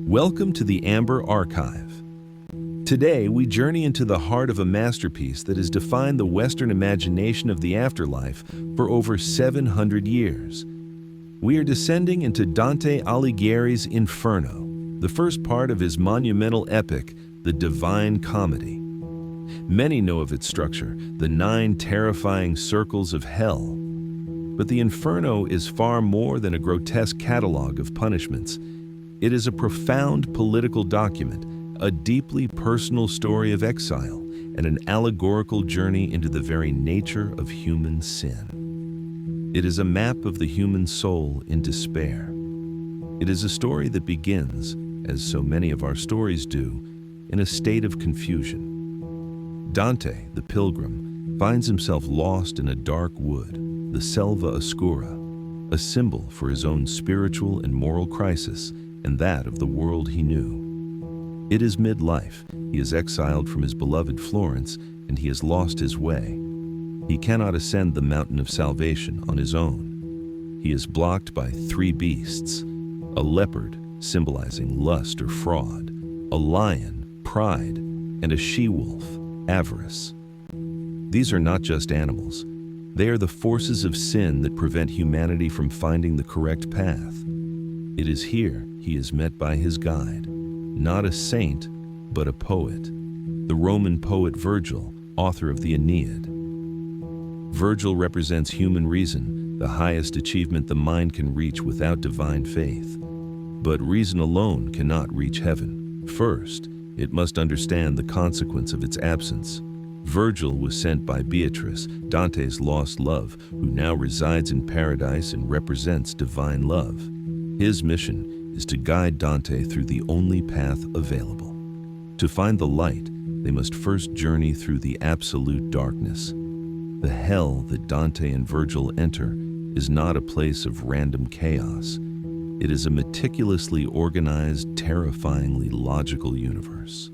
Welcome to the Amber Archive. Today, we journey into the heart of a masterpiece that has defined the Western imagination of the afterlife for over 700 years. We are descending into Dante Alighieri's Inferno, the first part of his monumental epic, the Divine Comedy. Many know of its structure, the 9 terrifying circles of hell. But the Inferno is far more than a grotesque catalog of punishments. It is a profound political document, a deeply personal story of exile, and an allegorical journey into the very nature of human sin. It is a map of the human soul in despair. It is a story that begins, as so many of our stories do, in a state of confusion. Dante, the pilgrim, finds himself lost in a dark wood, the Selva Oscura, a symbol for his own spiritual and moral crisis and that of the world he knew. It is midlife. He is exiled from his beloved Florence, and he has lost his way. He cannot ascend the mountain of salvation on his own. He is blocked by 3 beasts: a leopard, symbolizing lust or fraud, a lion, pride, and a she-wolf, avarice. These are not just animals. They are the forces of sin that prevent humanity from finding the correct path. It is here he is met by his guide, not a saint, but a poet, the Roman poet Virgil, author of the Aeneid. Virgil represents human reason, the highest achievement the mind can reach without divine faith. But reason alone cannot reach heaven. First, it must understand the consequence of its absence. Virgil was sent by Beatrice, Dante's lost love, who now resides in paradise and represents divine love. His mission is to guide Dante through the only path available. To find the light, they must first journey through the absolute darkness. The hell that Dante and Virgil enter is not a place of random chaos. It is a meticulously organized, terrifyingly logical universe.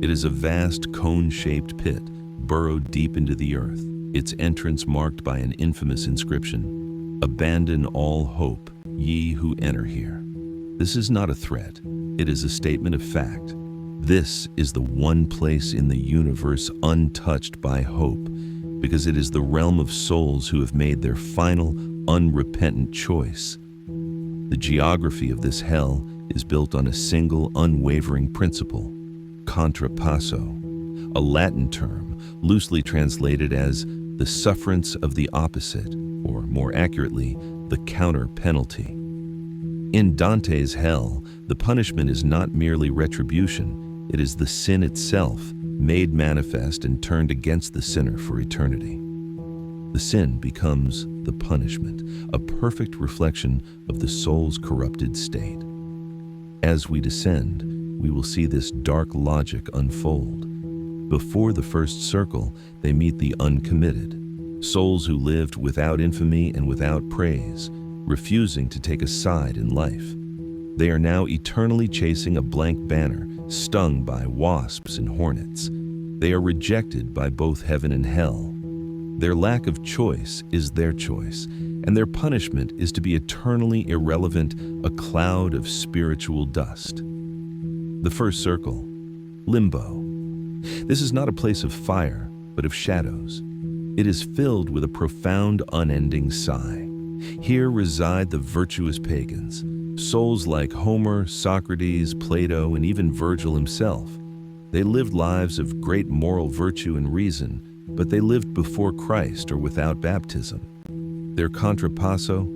It is a vast cone-shaped pit, burrowed deep into the earth, its entrance marked by an infamous inscription: "Abandon all hope, ye who enter here." This is not a threat, it is a statement of fact. This is the one place in the universe untouched by hope, because it is the realm of souls who have made their final, unrepentant choice. The geography of this hell is built on a single, unwavering principle: contrapasso, a Latin term loosely translated as the sufferance of the opposite, or more accurately, the counter penalty. In Dante's hell, the punishment is not merely retribution, it is the sin itself, made manifest and turned against the sinner for eternity. The sin becomes the punishment, a perfect reflection of the soul's corrupted state. As we descend, we will see this dark logic unfold. Before the first circle, they meet the uncommitted, souls who lived without infamy and without praise, refusing to take a side in life. They are now eternally chasing a blank banner, stung by wasps and hornets. They are rejected by both heaven and hell. Their lack of choice is their choice, and their punishment is to be eternally irrelevant, a cloud of spiritual dust. The first circle, Limbo. This is not a place of fire, but of shadows. It is filled with a profound, unending sigh. Here reside the virtuous pagans, souls like Homer, Socrates, Plato, and even Virgil himself. They lived lives of great moral virtue and reason, but they lived before Christ or without baptism. Their contrapasso,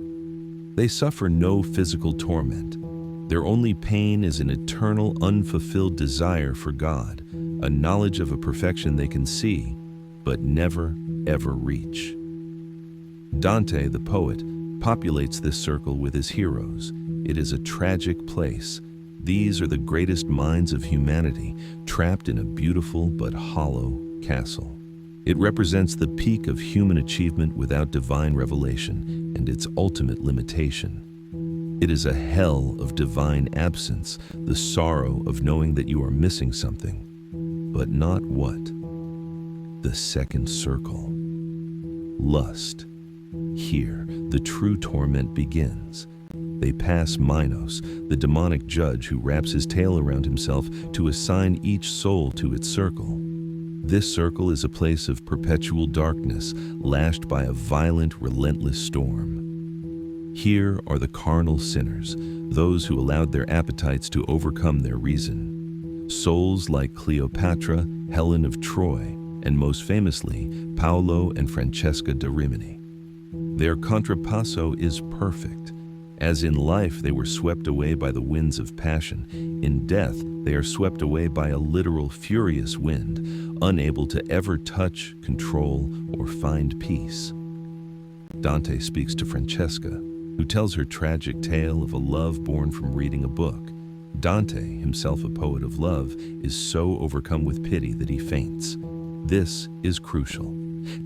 they suffer no physical torment. Their only pain is an eternal, unfulfilled desire for God, a knowledge of a perfection they can see, but never, ever reach. Dante, the poet, populates this circle with his heroes. It is a tragic place. These are the greatest minds of humanity, trapped in a beautiful but hollow castle. It represents the peak of human achievement without divine revelation and its ultimate limitation. It is a hell of divine absence, the sorrow of knowing that you are missing something, but not what. The second circle, lust. Here, the true torment begins. They pass Minos, the demonic judge who wraps his tail around himself to assign each soul to its circle. This circle is a place of perpetual darkness, lashed by a violent, relentless storm. Here are the carnal sinners, those who allowed their appetites to overcome their reason. Souls like Cleopatra, Helen of Troy, and most famously, Paolo and Francesca da Rimini. Their contrapasso is perfect. As in life they were swept away by the winds of passion, in death they are swept away by a literal furious wind, unable to ever touch, control, or find peace. Dante speaks to Francesca, who tells her tragic tale of a love born from reading a book. Dante, himself a poet of love, is so overcome with pity that he faints. This is crucial.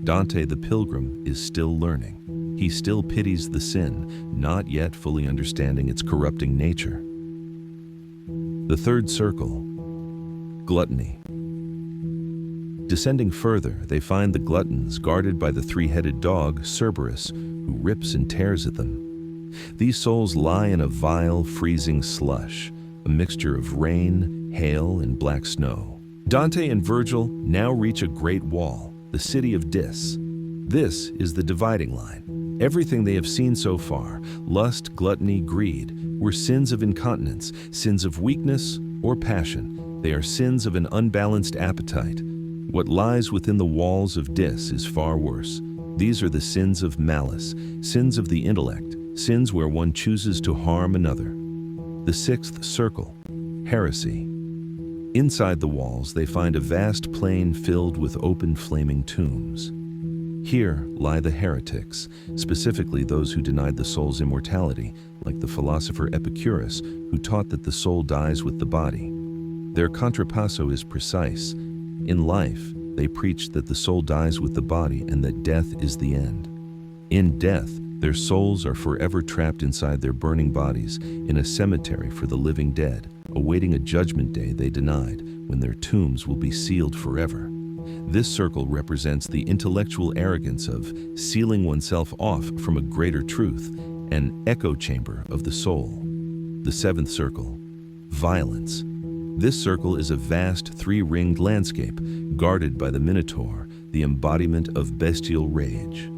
Dante the pilgrim is still learning. He still pities the sin, not yet fully understanding its corrupting nature. The third circle, gluttony. Descending further, they find the gluttons guarded by the three-headed dog, Cerberus, who rips and tears at them. These souls lie in a vile, freezing slush, a mixture of rain, hail, and black snow. Dante and Virgil now reach a great wall, the city of Dis. This is the dividing line. Everything they have seen so far, lust, gluttony, greed, were sins of incontinence, sins of weakness or passion. They are sins of an unbalanced appetite. What lies within the walls of Dis is far worse. These are the sins of malice, sins of the intellect, sins where one chooses to harm another. The sixth circle, heresy. Inside the walls, they find a vast plain filled with open flaming tombs. Here lie the heretics, specifically those who denied the soul's immortality, like the philosopher Epicurus, who taught that the soul dies with the body. Their contrapasso is precise. In life, they preach that the soul dies with the body and that death is the end. In death, their souls are forever trapped inside their burning bodies in a cemetery for the living dead, awaiting a judgment day they denied, when their tombs will be sealed forever. This circle represents the intellectual arrogance of sealing oneself off from a greater truth, an echo chamber of the soul. The seventh circle, violence. This circle is a vast three-ringed landscape, guarded by the Minotaur, the embodiment of bestial rage.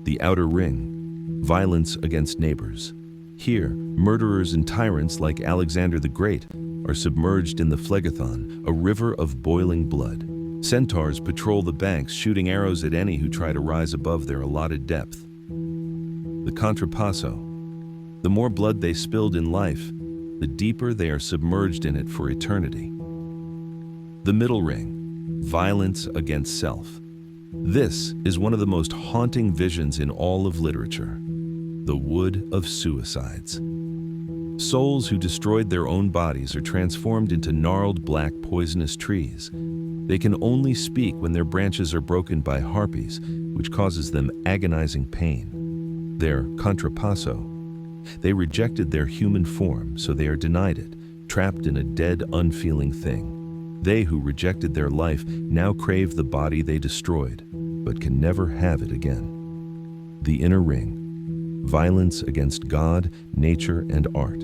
The outer ring, violence against neighbors. Here, murderers and tyrants like Alexander the Great are submerged in the Phlegethon, a river of boiling blood. Centaurs patrol the banks, shooting arrows at any who try to rise above their allotted depth. The contrapasso. The more blood they spilled in life, the deeper they are submerged in it for eternity. The middle ring, violence against self. This is one of the most haunting visions in all of literature. The wood of suicides. Souls who destroyed their own bodies are transformed into gnarled black poisonous trees. They can only speak when their branches are broken by harpies, which causes them agonizing pain. Their contrapasso. They rejected their human form, so they are denied it, trapped in a dead, unfeeling thing. They who rejected their life now crave the body they destroyed, but can never have it again. The inner ring. Violence against God, nature, and art.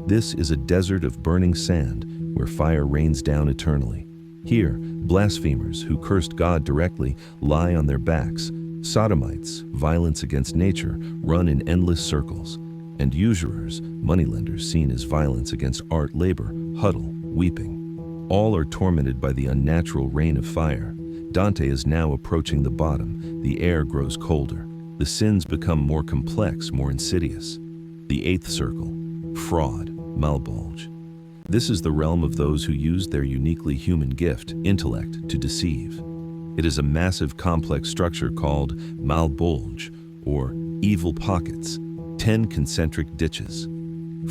This is a desert of burning sand where fire rains down eternally. Here, blasphemers who cursed God directly lie on their backs. Sodomites, violence against nature, run in endless circles. And usurers, moneylenders seen as violence against art, labor, huddle, weeping. All are tormented by the unnatural rain of fire. Dante is now approaching the bottom. The air grows colder. The sins become more complex, more insidious. The eighth circle, fraud, malbolge. This is the realm of those who use their uniquely human gift, intellect, to deceive. It is a massive, complex structure called malbolge, or evil pockets, 10 concentric ditches.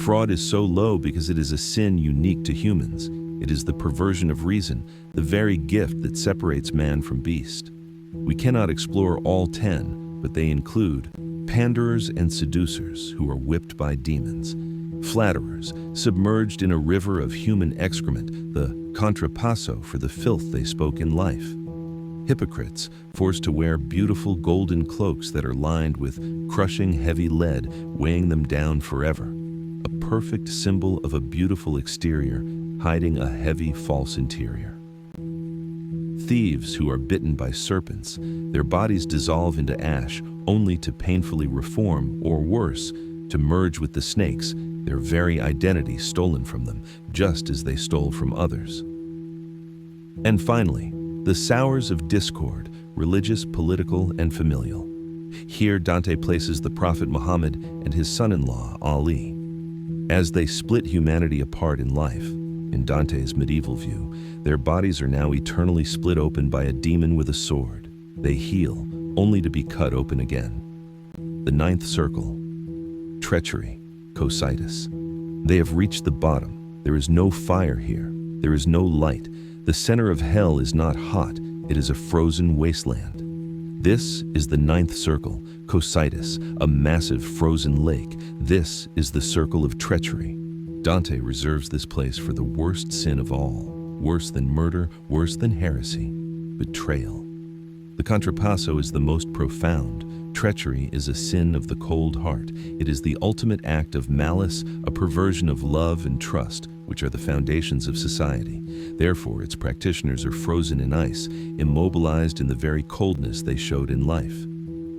Fraud is so low because it is a sin unique to humans. It is the perversion of reason, the very gift that separates man from beast. We cannot explore all 10, but they include panderers and seducers who are whipped by demons, flatterers, submerged in a river of human excrement, the contrapasso for the filth they spoke in life. Hypocrites forced to wear beautiful golden cloaks that are lined with crushing heavy lead, weighing them down forever. A perfect symbol of a beautiful exterior hiding a heavy false interior. Thieves who are bitten by serpents, their bodies dissolve into ash only to painfully reform, or worse, to merge with the snakes, their very identity stolen from them, just as they stole from others. And finally, the sours of discord, religious, political, and familial. Here Dante places the Prophet Muhammad and his son-in-law, Ali. As they split humanity apart in life, in Dante's medieval view, their bodies are now eternally split open by a demon with a sword. They heal, only to be cut open again. The ninth circle. Treachery, Cocytus. They have reached the bottom. There is no fire here. There is no light. The center of hell is not hot. It is a frozen wasteland. This is the ninth circle, Cocytus, a massive frozen lake. This is the circle of treachery. Dante reserves this place for the worst sin of all, worse than murder, worse than heresy, betrayal. The Contrapasso is the most profound. Treachery is a sin of the cold heart. It is the ultimate act of malice, a perversion of love and trust, which are the foundations of society. Therefore, its practitioners are frozen in ice, immobilized in the very coldness they showed in life.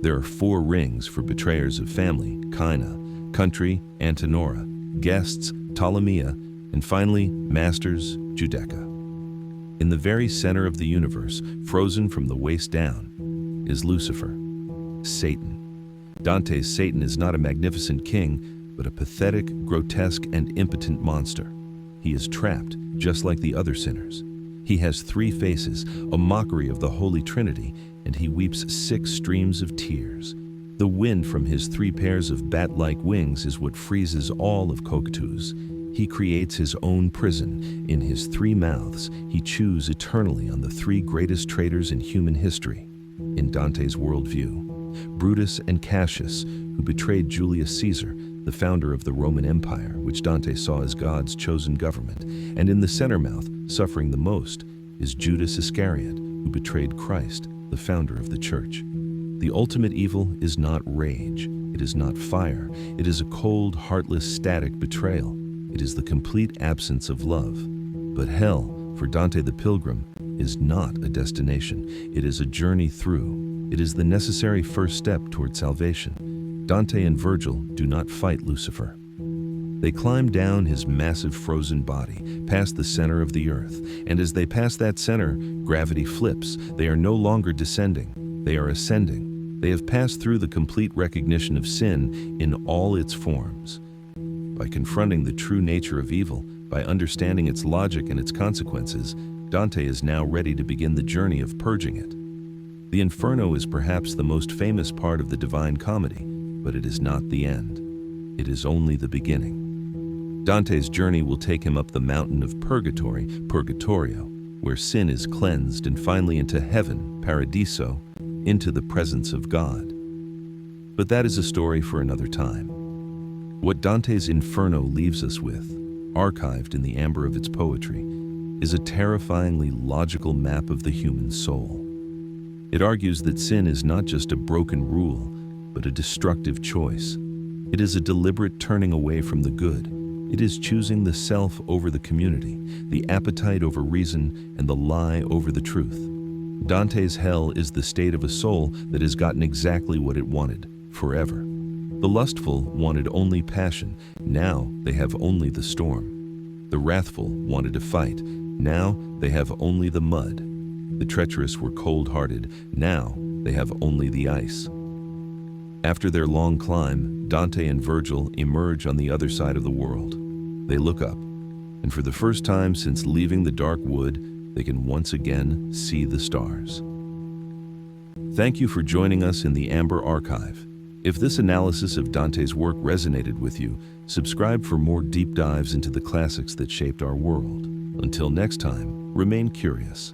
There are 4 rings for betrayers of family: China, country, Antenora, guests, Ptolemia, and finally, masters, Judeca. In the very center of the universe, frozen from the waist down, is Lucifer, Satan. Dante's Satan is not a magnificent king, but a pathetic, grotesque, and impotent monster. He is trapped, just like the other sinners. He has 3 faces, a mockery of the Holy Trinity, and he weeps 6 streams of tears. The wind from his 3 pairs of bat-like wings is what freezes all of Cocytus. He creates his own prison. In his 3 mouths, he chews eternally on the 3 greatest traitors in human history. In Dante's worldview, Brutus and Cassius, who betrayed Julius Caesar, the founder of the Roman Empire, which Dante saw as God's chosen government. And in the center mouth, suffering the most, is Judas Iscariot, who betrayed Christ, the founder of the church. The ultimate evil is not rage, it is not fire, it is a cold, heartless, static betrayal. It is the complete absence of love. But hell, for Dante the Pilgrim, is not a destination, it is a journey through. It is the necessary first step toward salvation. Dante and Virgil do not fight Lucifer. They climb down his massive frozen body, past the center of the earth, and as they pass that center, gravity flips. They are no longer descending, they are ascending. They have passed through the complete recognition of sin in all its forms. By confronting the true nature of evil, by understanding its logic and its consequences, Dante is now ready to begin the journey of purging it. The Inferno is perhaps the most famous part of the Divine Comedy, but it is not the end. It is only the beginning. Dante's journey will take him up the mountain of Purgatory, Purgatorio, where sin is cleansed, and finally into heaven, Paradiso, into the presence of God. But that is a story for another time. What Dante's Inferno leaves us with, archived in the amber of its poetry, is a terrifyingly logical map of the human soul. It argues that sin is not just a broken rule, but a destructive choice. It is a deliberate turning away from the good. It is choosing the self over the community, the appetite over reason, and the lie over the truth. Dante's hell is the state of a soul that has gotten exactly what it wanted, forever. The lustful wanted only passion, now they have only the storm. The wrathful wanted to fight, now they have only the mud. The treacherous were cold-hearted, now they have only the ice. After their long climb, Dante and Virgil emerge on the other side of the world. They look up, and for the first time since leaving the dark wood, they can once again see the stars. Thank you for joining us in the Amber Archive. If this analysis of Dante's work resonated with you, subscribe for more deep dives into the classics that shaped our world. Until next time, remain curious.